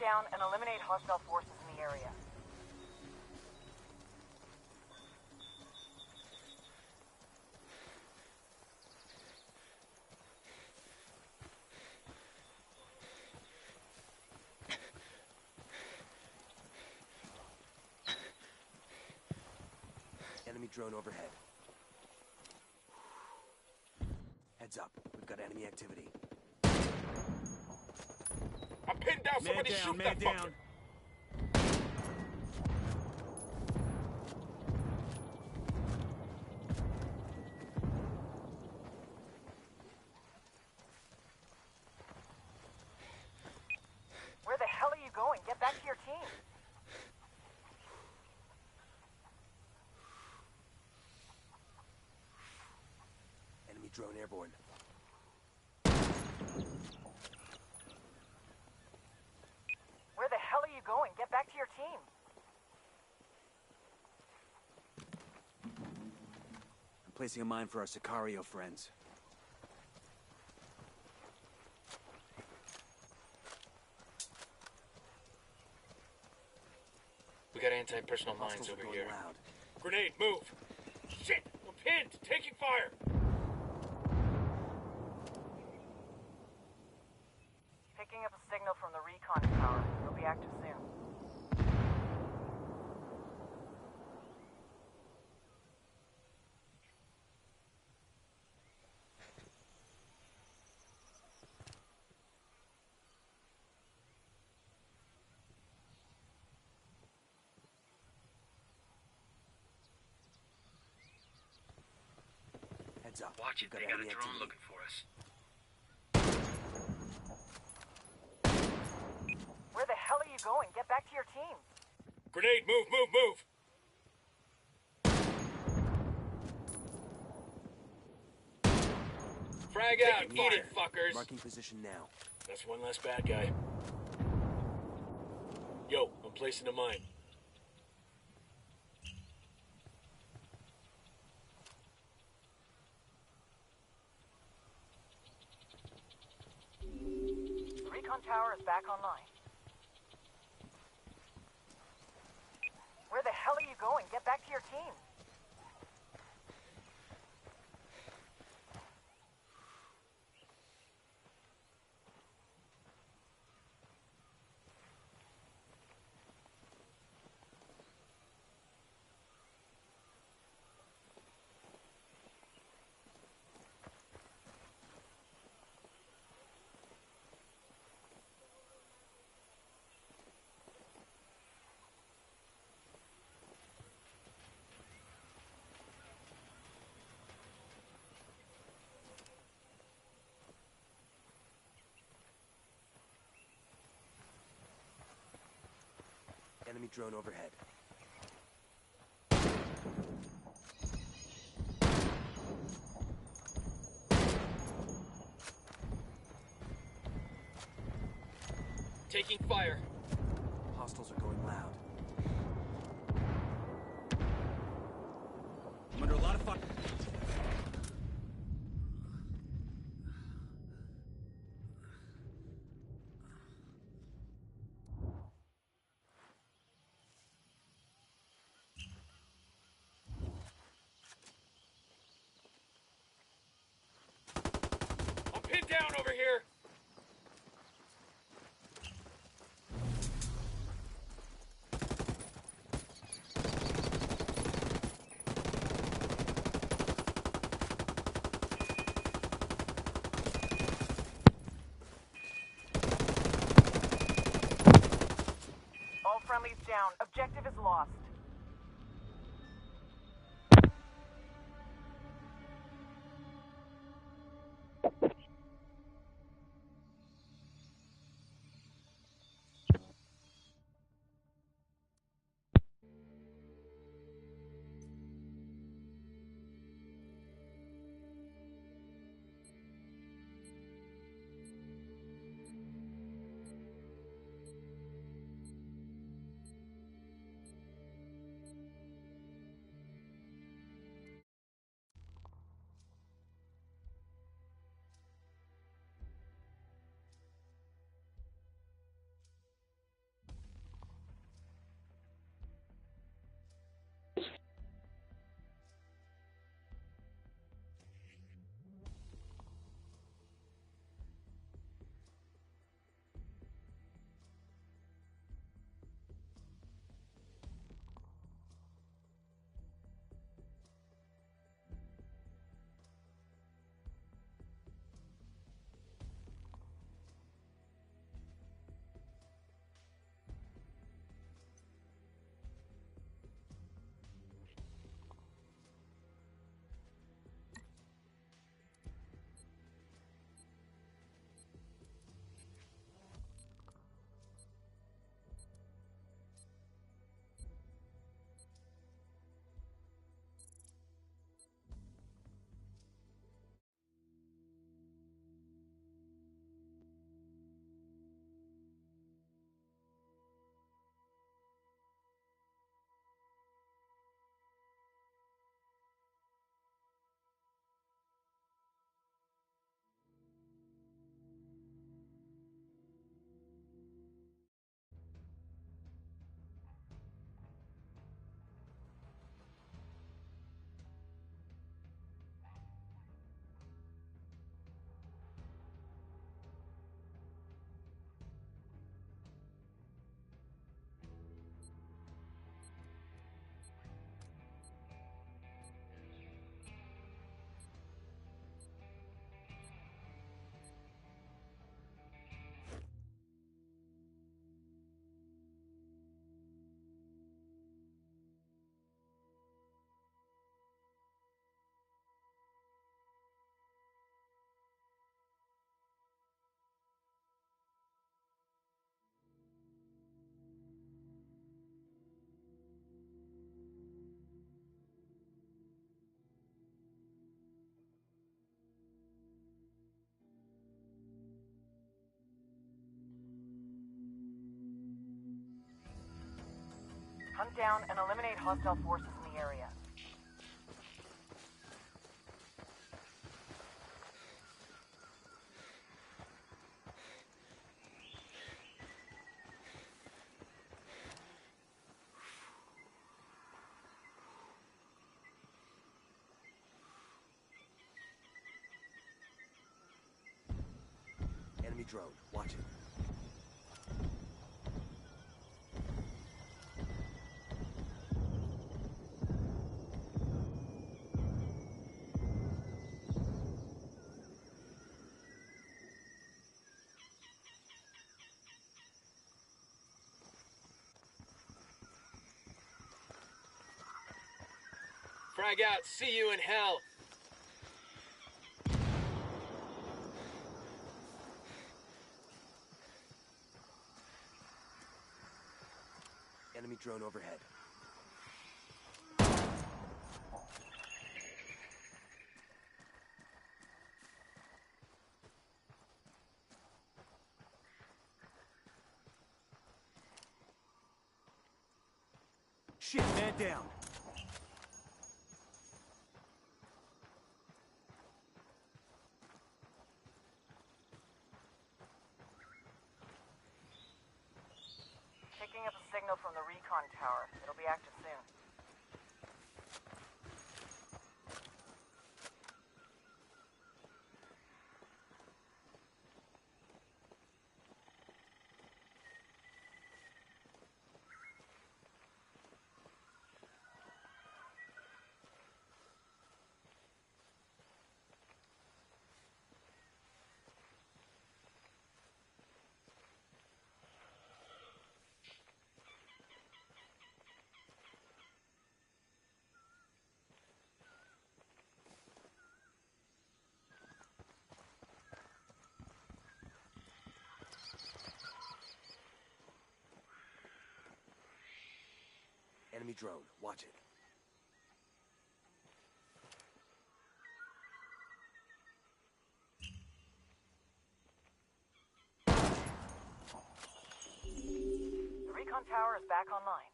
down and eliminate hostile forces in the area. Enemy drone overhead. Heads up, we've got enemy activity. I'm pinned down, somebody shoot that fucker! Where the hell are you going? Get back to your team! Enemy drone airborne. Where the hell are you going? Get back to your team! I'm placing a mine for our Sicario friends. We got anti-personnel mines Hostiles are over going here. loud. Grenade, move! Shit! We're pinned! Taking fire! Picking up a signal from the recon tower. It'll be active soon. Heads up. Watch it, we've they got a enemy drone activity. looking for us. Where the hell are you going? Get back to your team! Grenade, move, move, move! Frag out, eat it, fuckers! Marking position now. That's one less bad guy. Yo, I'm placing a mine. The recon tower is back online. Where the hell are you going? Get back to your team! Enemy drone overhead. Taking fire. Hostiles are going loud. I'm under a lot of fire. I'm pinned down over here! All friendlies down. Objective is lost. Hunt down and eliminate hostile forces in the area. Enemy drone. Watch it. Frag out. See you in hell. Enemy drone overhead. Shit, man down. Picking up a signal from the recon tower. It'll be active soon. Enemy drone. Watch it. The recon tower is back online.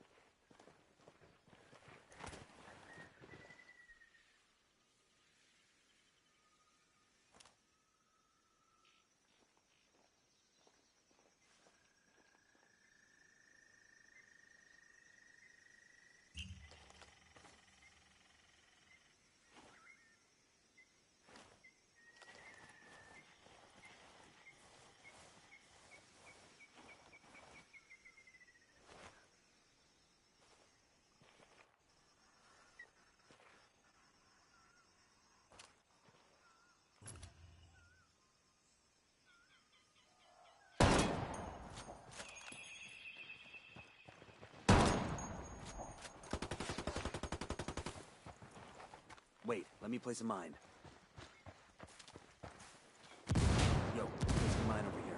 Wait, let me place a mine. Yo, place a mine over here.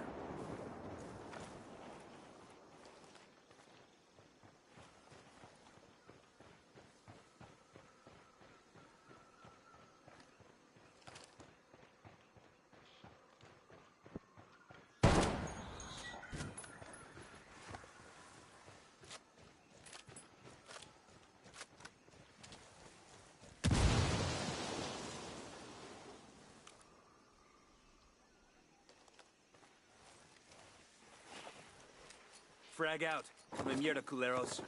Frag out. Come mierda, culeros.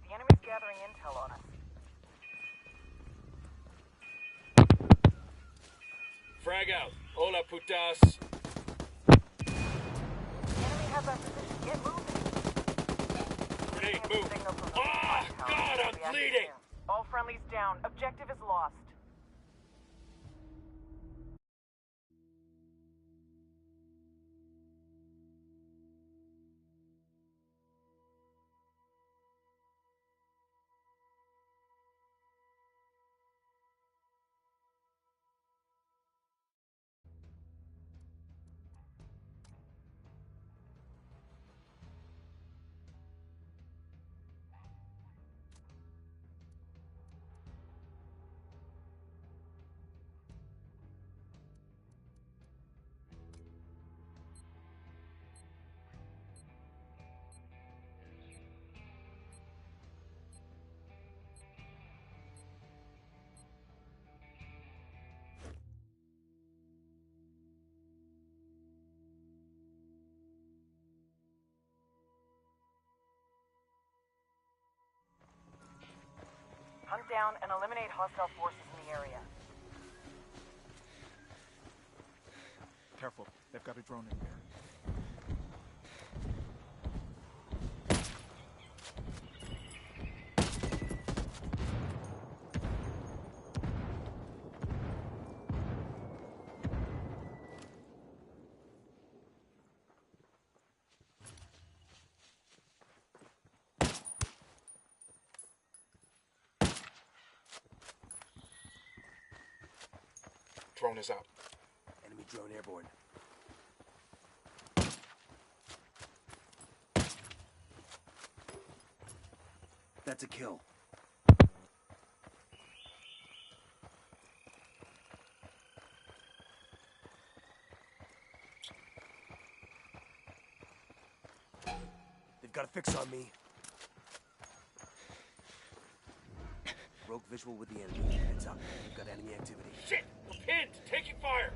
The enemy's gathering intel on us. Frag out. Hola, putas. The enemy has our position. Get moving. Grenade, Picking up a move. signal from the Ah, recon tower. God, It'll I'm be active bleeding. soon. All friendlies down. Objective is lost. down and eliminate hostile forces in the area. Careful, they've got a drone in there. Drone is out. Enemy drone airborne. That's a kill. They've got a fix on me. Rogue visual with the enemy. Heads up. We've got enemy activity. Shit! We're pinned! Taking fire!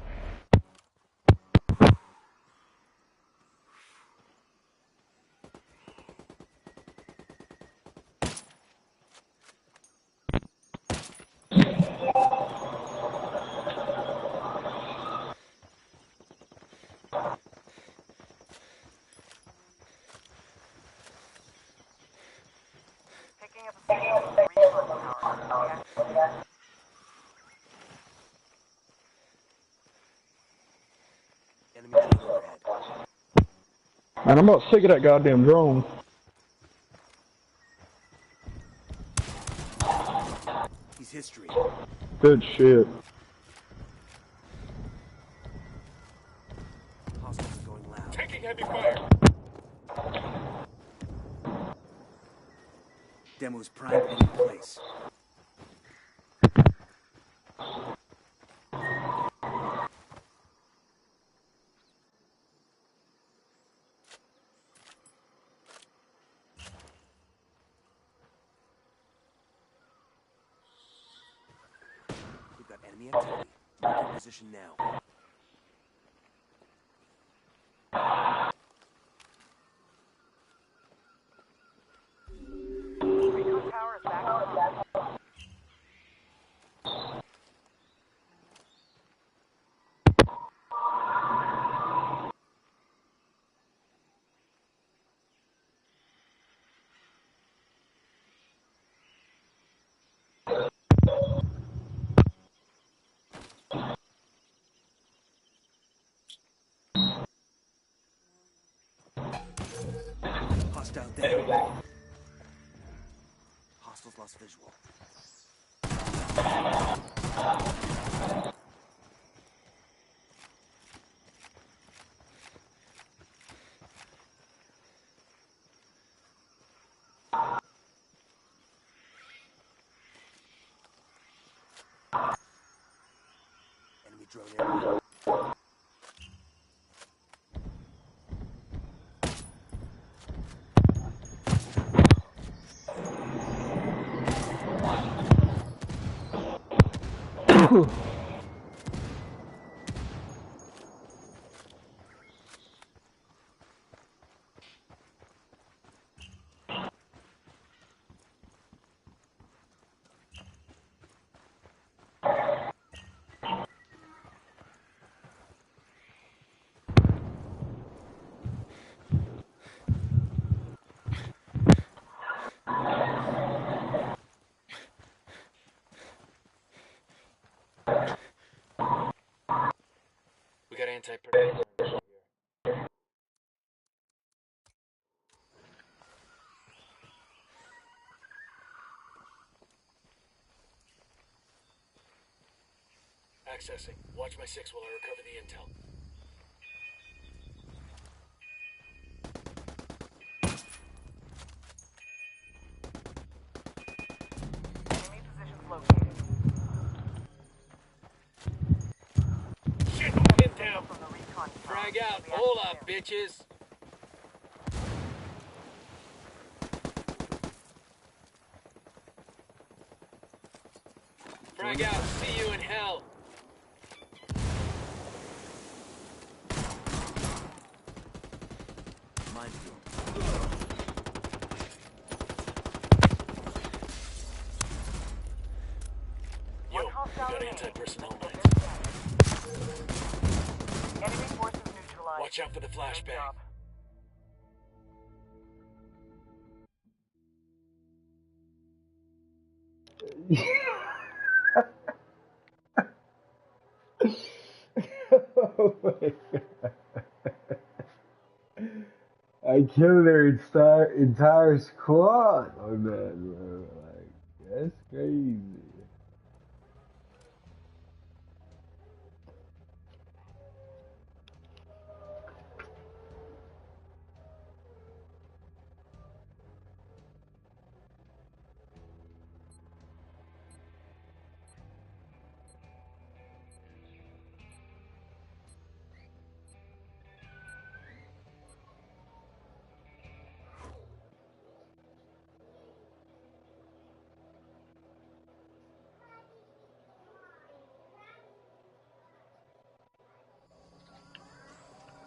Picking up a signal from the recon tower. Enemy drone overhead. Man, I'm about sick of that goddamn drone. He's history. Good shit. Hostiles are going loud. Taking heavy fire! Demo's primed and in place. We've got enemy activity. Marking position now. Recon tower is back on. Hostile down. Hostiles lost visual. Enemy drone airborne. We got anti-predator here. Accessing. Watch my 6 while I recover the intel. Enemy positions located. Shit! I'm pinned down! From the recon tower. Frag out! Be Hold active up, soon. bitches! Frag out! See you in hell! Minefield. supplies. Watch out for the Great flashbang. job. Oh my God. I killed their entire squad on that, bro. Like, that's crazy.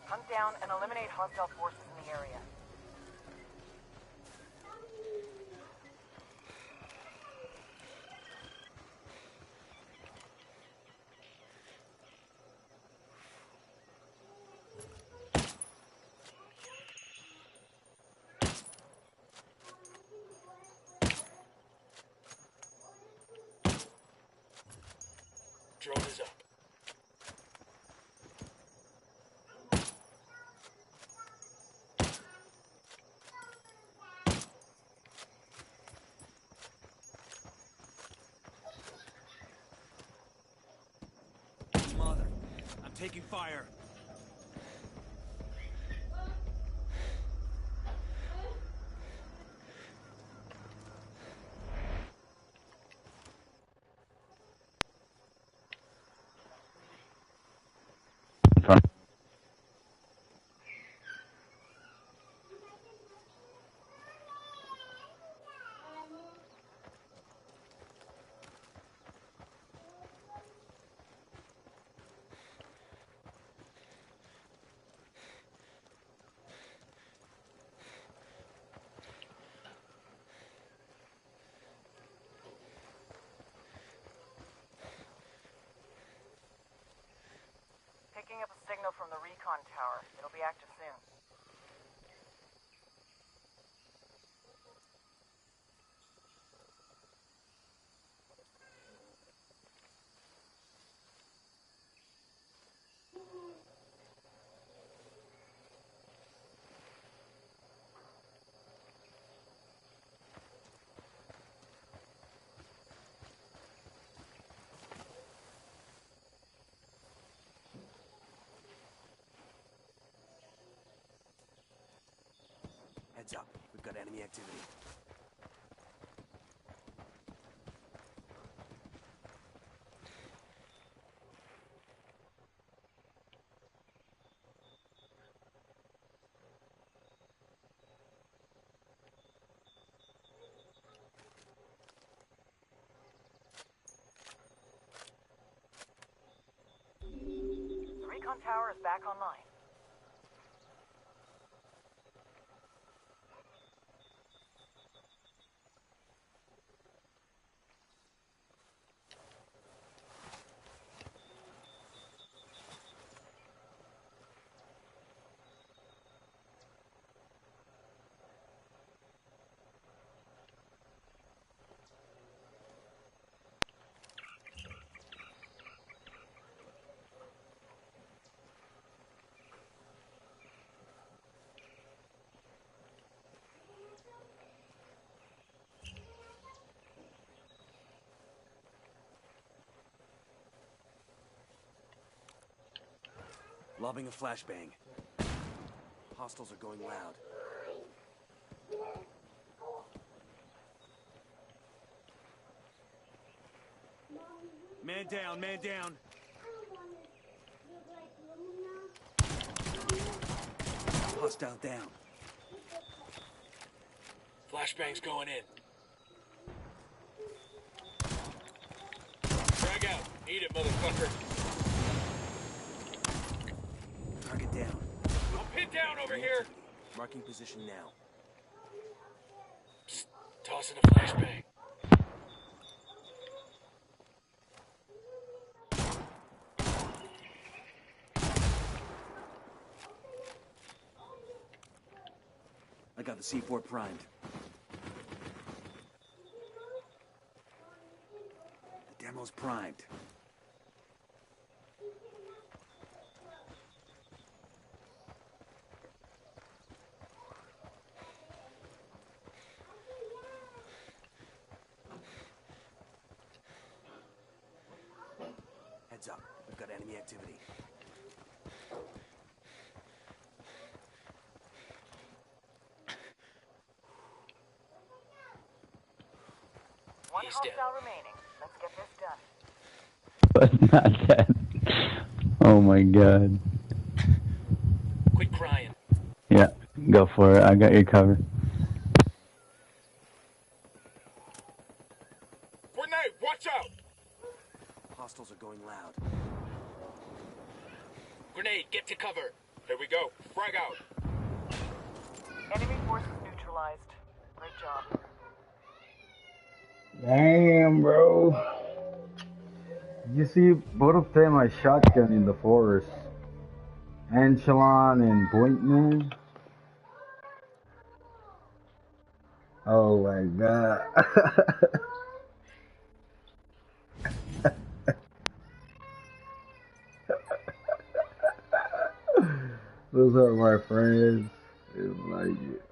Hunt down and eliminate hostile forces in the area. Drone is up. Mother, I'm taking fire. Picking up a signal from the recon tower. It'll be active soon. Heads up. We've got enemy activity. The recon tower is back online. Lobbing a flashbang. Hostiles are going loud. Man down, man down. Hostile down. Flashbang's going in. Drag out. Eat it, motherfucker. Target down. I'm pinned down over here. Marking position now. Psst. Tossing a flashbang. I got the C4 primed. The demo's primed. Heads up. We've got enemy activity. One He's hostile remaining. Let's get this done. But not that. Oh my god. Quit crying. Yeah, go for it. I got your cover. Grenade, watch out! Hostiles are going loud. Grenade, get to cover. Here we go. Frag out. Enemy forces neutralized. Great job. Damn, bro. You see, both of them are shotgun in the forest. Anchelon and Blinkman. Oh my god. Those are my friends. It's like it.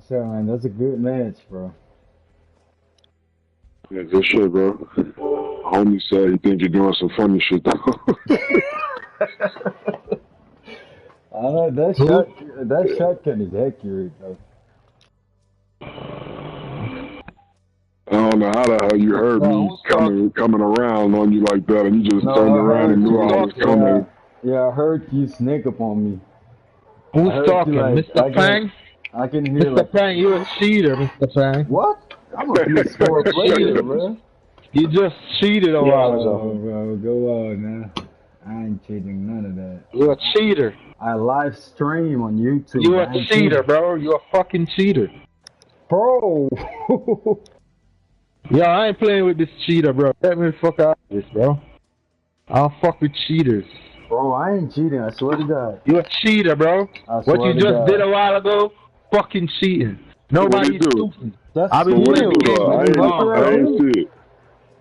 So, man, that's a good match, bro. Yeah, good shit, bro. Homie said he think you're doing some funny shit, though. I know that shotgun is accurate, though. I don't know how the hell you heard me coming around on you like that, and you just turned around and knew I was coming. Yeah, I heard you sneak up on me. Who's talking? Like, Mr. Fang? I can hear Mr. like... Fang, you're a cheater, Mr. Fang. What? I'm a PS4 player, bro. You just cheated a while ago. Oh, bro, go on now. I ain't cheating none of that. You're a cheater. I live stream on YouTube. You're a cheater, bro. You're a fucking cheater. Bro! Yo, I ain't playing with this cheater, bro. Let me the fuck out of this, bro. I don't fuck with cheaters. Bro, I ain't cheating, I swear to God. You're a cheater, bro. What you just did a while ago, fucking cheating. Nobody's stupid. I've been playing the game too long, bro.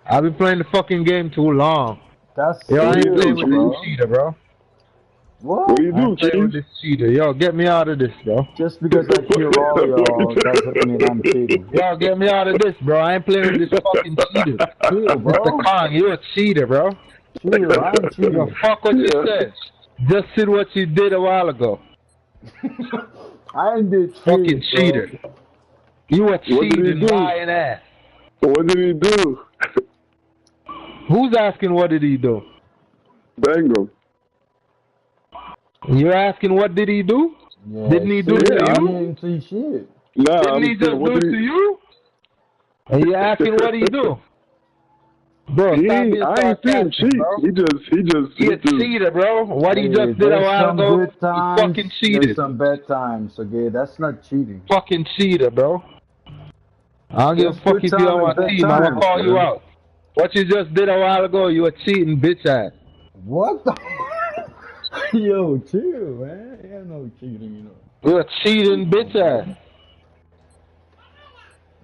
I've been playing the fucking game too long. That's Yo, I ain't playing with this cheater, bro. What? What do you do, playing with this cheater. Yo, get me out of this, bro. Just because I kill all y'all doesn't mean I'm cheating. Yo, get me out of this, bro. I ain't playing with this fucking cheater. Chill, bro. Mr. Kong, you're a cheater, bro. Chill, I ain't cheating. Yo, fuck what you said. Just did what you did a while ago. I ain't did shit, fucking cheater. Bro. You a cheating, lying ass. What did he do? Who's asking what did he do? Bang him. You're asking what did he do? Yeah, didn't he do it to you? I didn't see shit. Nah, didn't he just do it to you? And you're asking what he do? Bro, stop being sarcastic, bro. He just. He a cheater, bro. What he just did a while ago, he fucking cheated. There's some bad times, okay? That's not cheating. Fucking cheater, bro. I don't give a fuck if you're on my team. I'm gonna call you out. What you just did a while ago, you a cheating bitch ass. What the? Yo, chill, man. Yeah, no cheating, you know. You're a cheating bitch ass.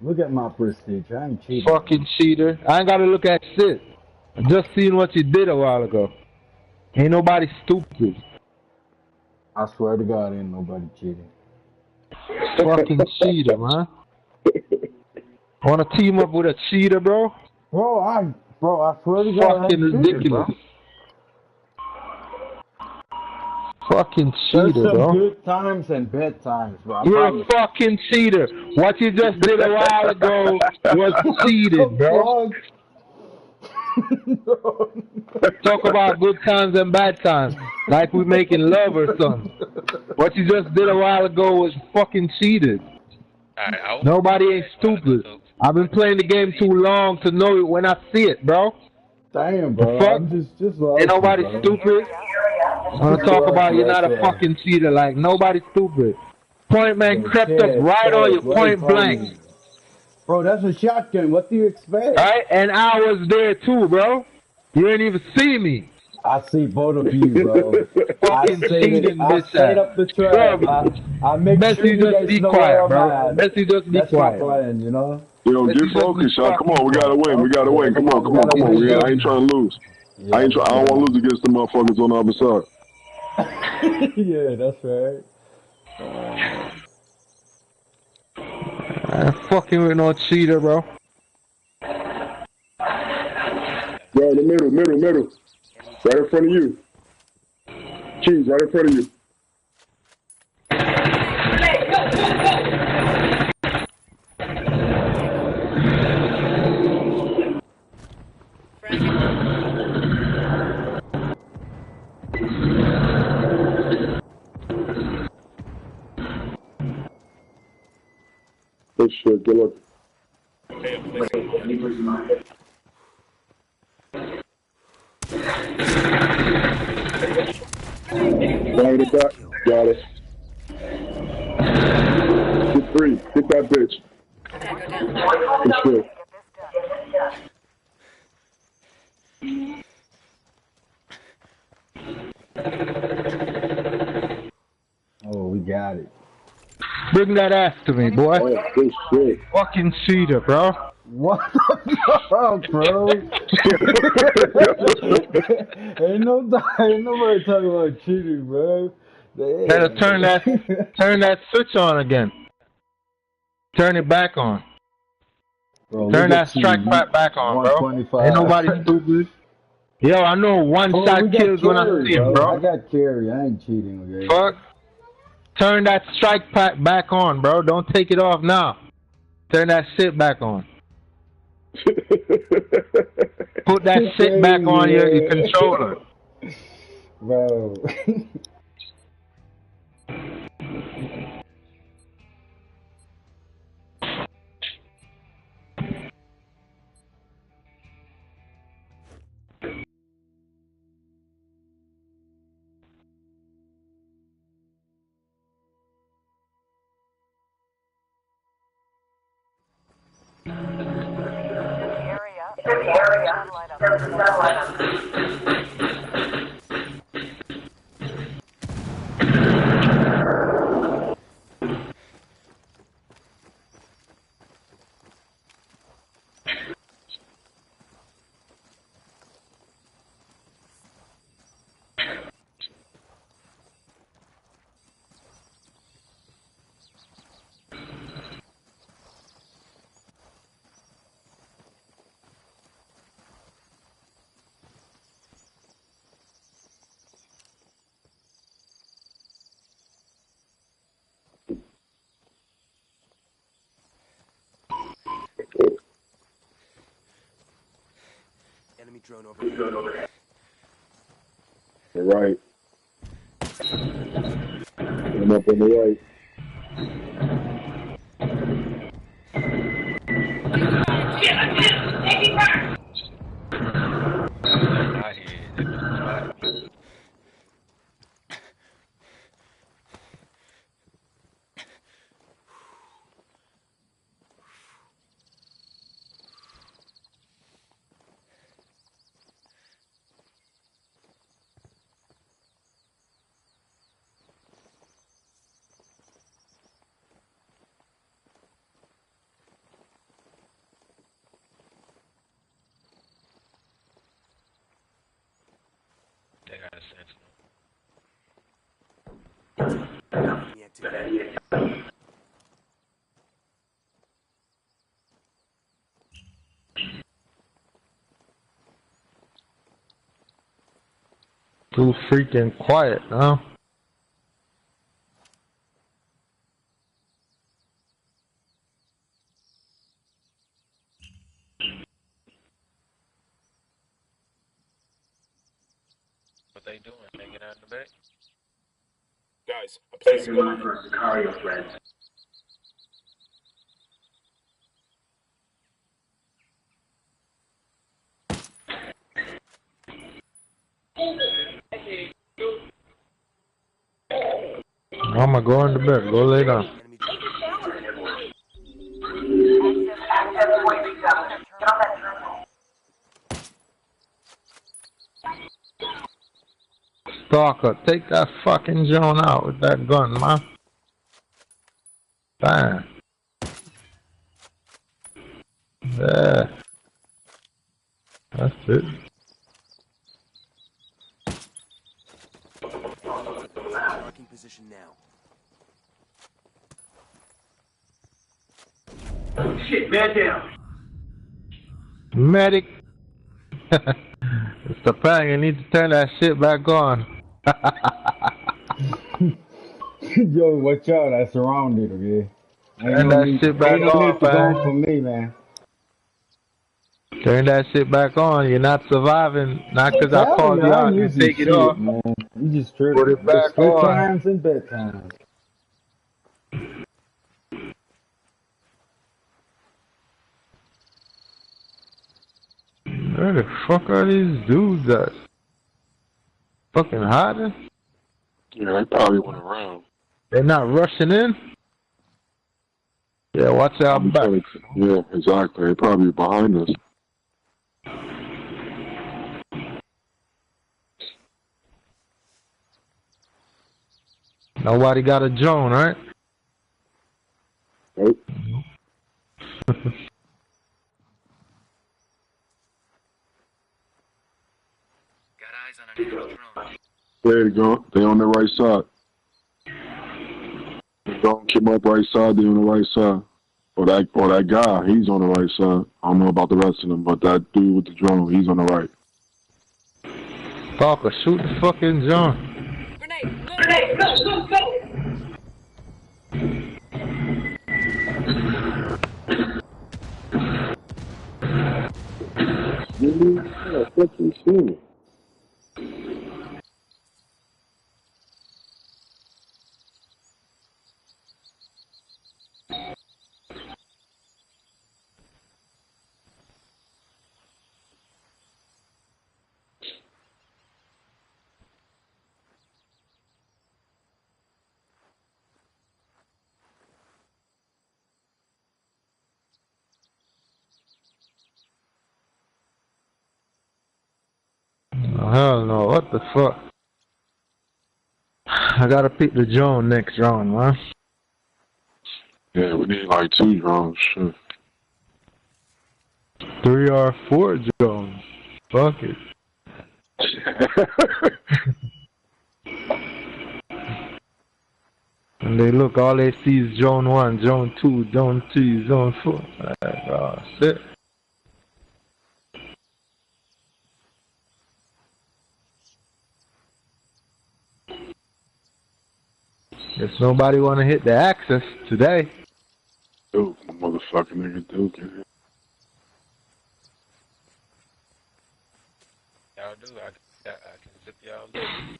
Look at my prestige. I ain't cheating. Fucking cheater. I ain't gotta look at shit. I just seen what you did a while ago. Ain't nobody stupid. I swear to God, ain't nobody cheating. Fucking cheater, man. Wanna team up with a cheater, bro? Bro, I swear to God, Fucking ridiculous. Fucking There's cheater, some bro. good times and bad times, bro. You're a fucking cheater. What you just did a while ago was cheated, bro. Talk about good times and bad times, like we making love or something. What you just did a while ago was fucking cheated. Alright, Nobody ain't stupid. I've been playing the game too long to know it when I see it, bro. Damn, bro. Fuck. I'm just Ain't nobody bro. stupid. I'm gonna talk about you're not a fucking cheater. Like nobody's stupid. Point man crept up right on you, point blank. Bro, that's a shotgun. What do you expect? Right? And I was there too, bro. You ain't even see me. I see both of you, bro. Fucking cheating, I bitch set ass. up the trap. I make Best sure you you just guys be know quiet, where I'm bro. at. Best you just be That's quiet. my plan, you know? Yo, get focused, y'all. Come on, we gotta win. We gotta win. Come on. I ain't trying to lose. Yeah, I don't want to lose against the motherfuckers on the other side. yeah, that's right. I ain't fucking with no cheater, bro. Bro, in the middle. Right in front of you. Cheese, right in front of you. Good shit, good luck. Right at that. Got it. Get free. Get that bitch. Good shit. Oh, we got it. Bring that ass to me, boy. Oh, good shit. Fucking cheater, bro. What the fuck, bro? ain't nobody talking about cheating, bro. Damn. Better turn that switch on again. Turn it back on. Bro, turn that strike back on, bro. Ain't nobody stupid. Yo, I know one shot kills when I see him, bro. I got carry. I ain't cheating, okay? Fuck. Turn that strike back on, bro. Don't take it off now. Turn that shit back on. Put that shit back on your controller. Bro. Enemy drone over here. Right. I'm up on the right. Too freaking quiet, huh? What they doing? Hanging out in the back? Guys, I'm placing one. For a Sicario threat. I'ma go in the bed. Go lay down. Enemy Access point reset. Get on that terminal. Stalker, take that fucking Joan out with that gun, man. Damn. Yeah. That's it. marking position now. Shit, man down. Medic. It's the pang, you need to turn that shit back on. Yo, watch out, I surrounded, okay? Turn that shit back on, going man. for me, man. Turn that shit back on. You're not surviving. Not because I called you out and take it off. Man. You just tripping. Put it back Good on. times and bad times. Where the fuck are these dudes at? Fucking hiding? Yeah, they probably went around. They're not rushing in? Yeah, watch out back. Yeah, exactly. They're probably behind us. Nobody got a drone, right? Nope. Got eyes on an enemy drone. There you go. They on the right side. Don't come up right side. They on the right side. Or that guy. He's on the right side. I don't know about the rest of them, but that dude with the drone, he's on the right. Stalker, shoot the fucking drone. Grenade, go, go, go! Oh, hell no, what the fuck? I gotta pick the drone next round, man. Yeah, we need like 2 drones. Shit. 3 or 4 drones. Fuck it. And they look, all they see is drone 1, drone 2, drone 3, drone 4. Oh, shit. Guess nobody wanna hit the access today. Dude, motherfucking nigga Duke. Y'all do. I can zip y'all loose.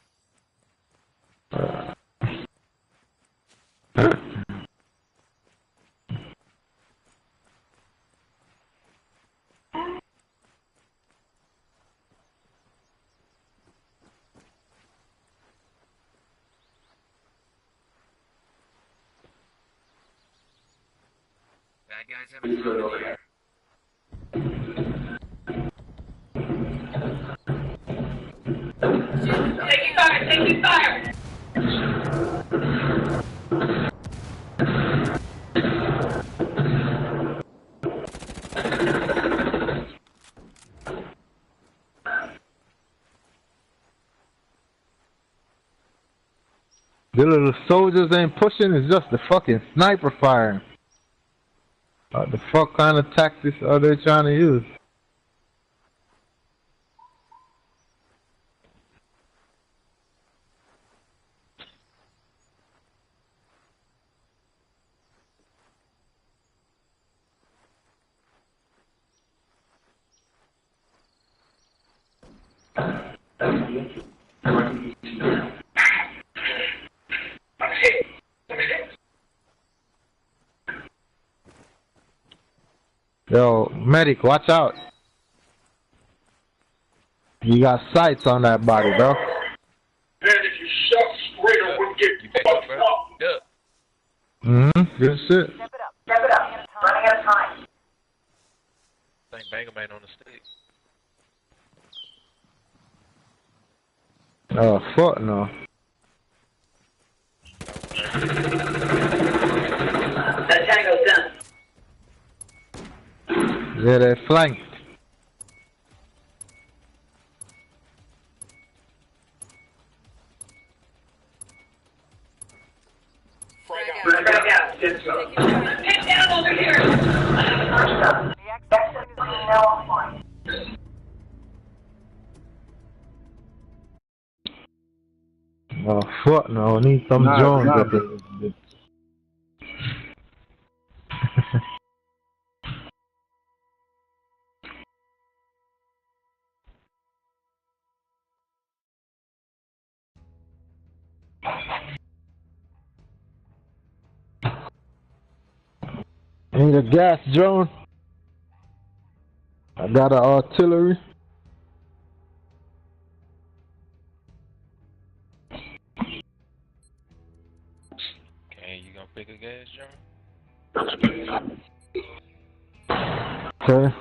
Bad guys have a drone over here. Taking fire, taking fire! The little soldiers ain't pushing, it's just the fucking sniper firing. What the fuck kind of tactics are they trying to use? Yo, medic, watch out. You got sights on that body, bro. Man, if you shot straight, I wouldn't get fucked up. Good shit. Step it up. Step it up. Running out of time. I think Banger Man on the stick. Oh, fuck no. That tango's done. Yeah, they flanked. Frag out. Get down over here. First up. The access point is Now offline. Oh, fuck no. I need some drones up there. I need a gas drone. I got an artillery. Okay, you gonna pick a gas drone? Okay.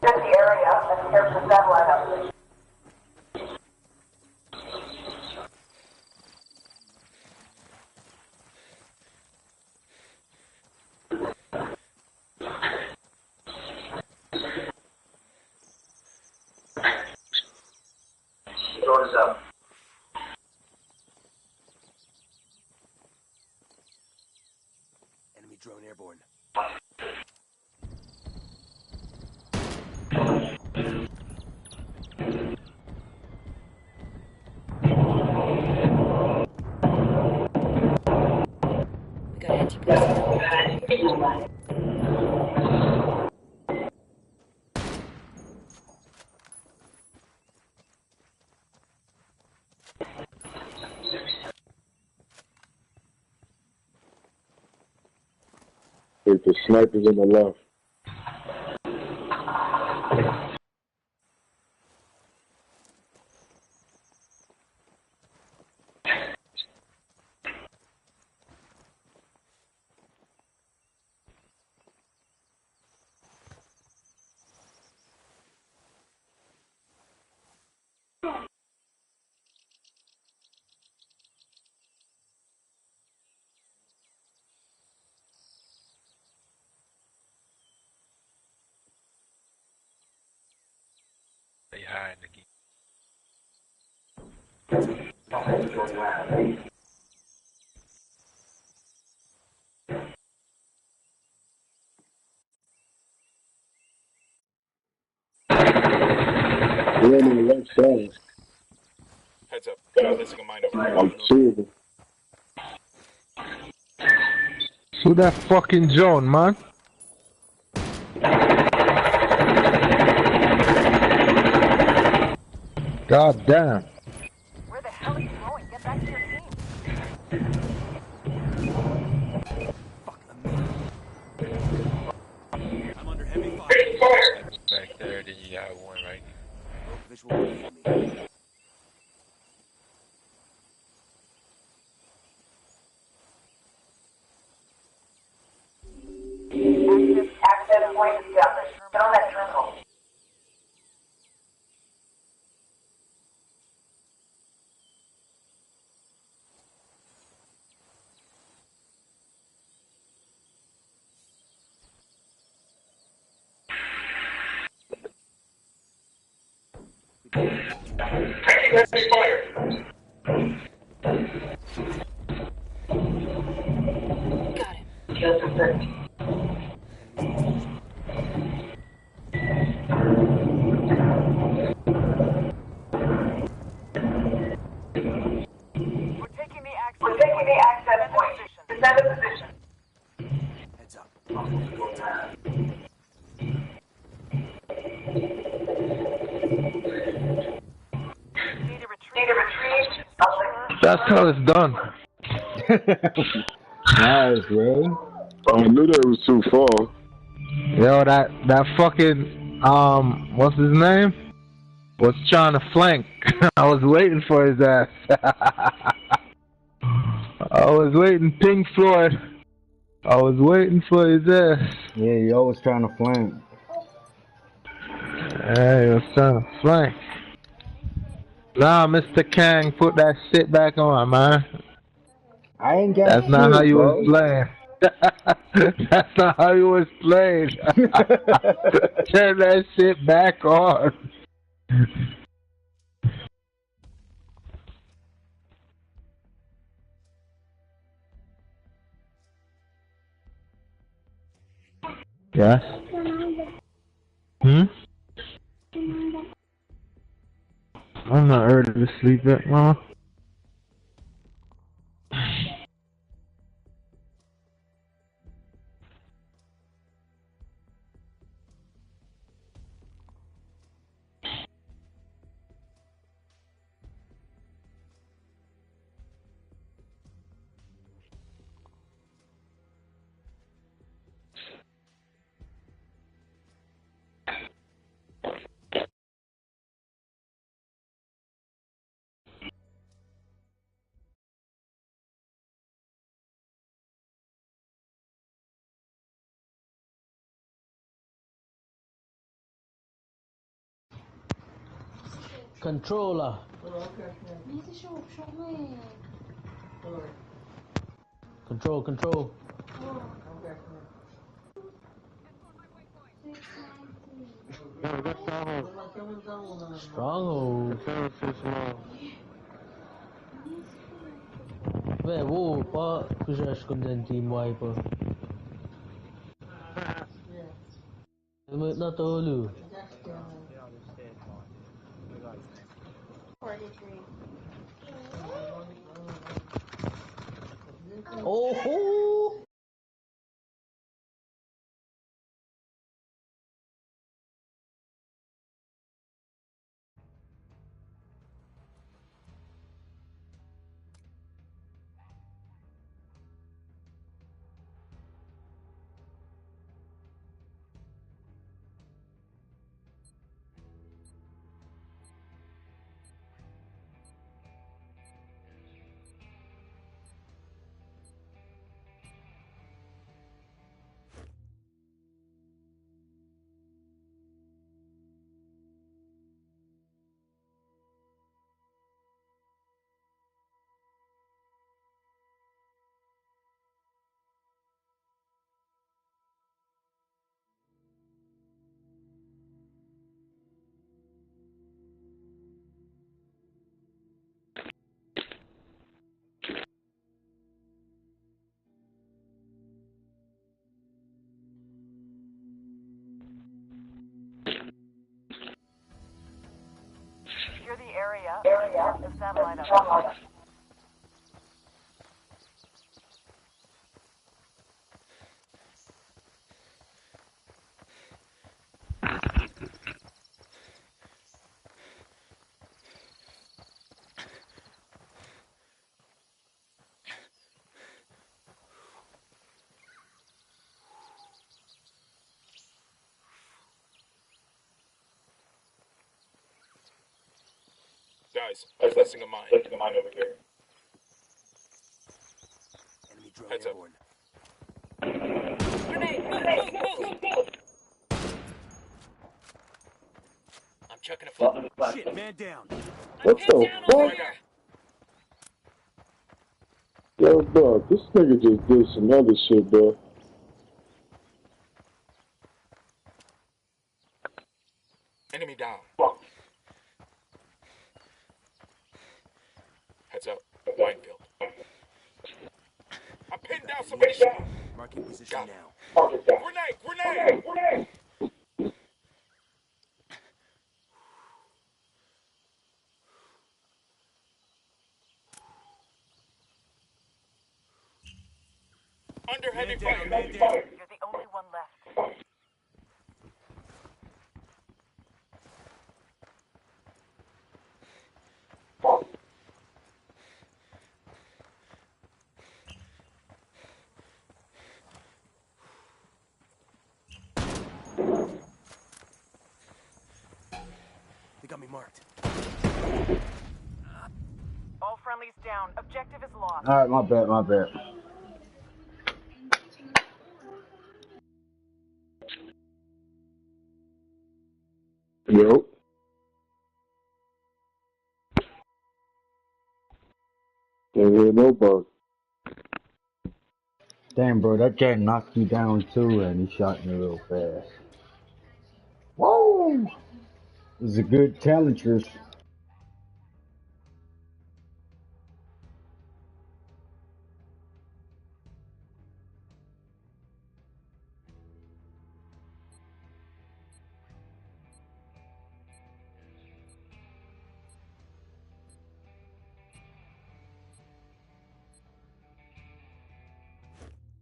That's the area. Let's hear some satellite up. Drone is up. Enemy drone airborne. Wait, the sniper's in the left. They hiding again. They're on the left side. Heads up. Got missing a mine over there. I'm two of them. Who that fucking drone, man? God damn. Where the hell are you going? Get back to your team. I'm under heavy fire. Back there, then you got one right here. Rogue visual with the enemy. Access point is established. Get on that terminal. Taking fire. Got him. Kill confirmed. That's how it's done. Nice, bro. I knew that was too far. Yo, that fucking what's his name? Was trying to flank. I was waiting for his ass. I was waiting, Pink Floyd. I was waiting for his ass. Yeah, you always trying to flank. Hey, I was trying to flank. Nah, Mr. Kang, put that shit back on, man. I ain't got That's not how shit, you bro. was playing. That's not how you was playing. Turn that shit back on. Yes? Hmm? I'm not ready to sleep yet, Mama. Controller. Control. Stronghold. Beh, qua cosa esco dentro Team Wiper? Not all. 43. Oh! Secure the area. The satellite up. Guys, I'm placing a mine. Placing a mine over here. Enemy drone Heads airborne. Grenade! Move! I'm chucking a flip. Shit, man down. What the fuck? Yo, bro, this nigga just did some other shit, bro. Enemy down. Heads up. Minefield. I'm pinned down somebody's shot. Marking position now. Grenade! Under heavy fire. You're the only one down. Objective is lost. Alright, my bad, my bad. Yo. Can't hear nobody. Damn, bro, that cat knocked you down too, and he shot me real fast. Whoa! This is a good challenge.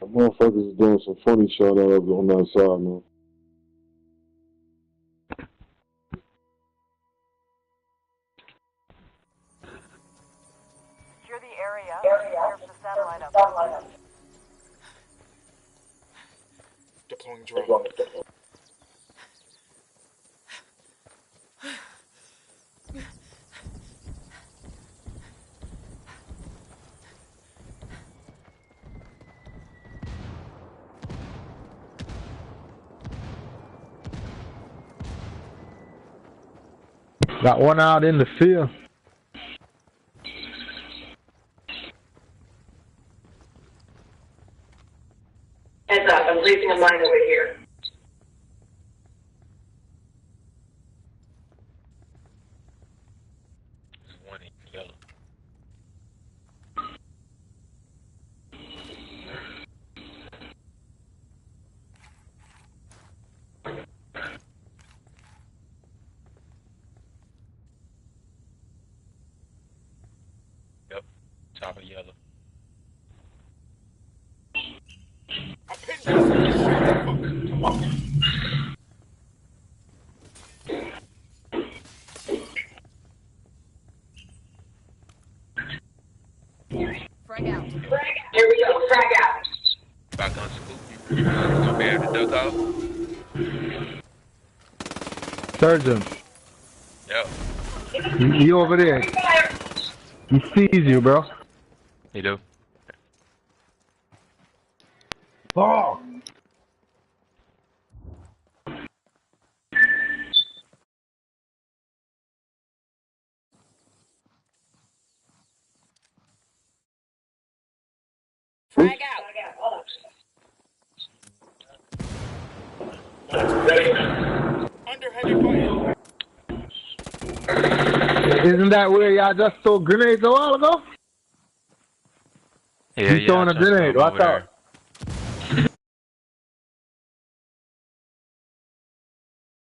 The motherfuckers is doing some funny shit out on that side, man. Secure the area. Secure the satellite up. Deploying drone. Got one out in the field. Heads up, I'm leaving a mine over here. There's one in yellow. Yep, top of yellow. I pinned this in this shit. Fuck. Frag out. Here we go, frag out. Back on scoop. You gonna be able to duck out? Surgeon, Yep. he over there. He sees you, bro. You do? Fuck! Frag out. Under heavy fire. Isn't that where y'all just threw grenades a while ago? Yeah, He's throwing a grenade. Watch out.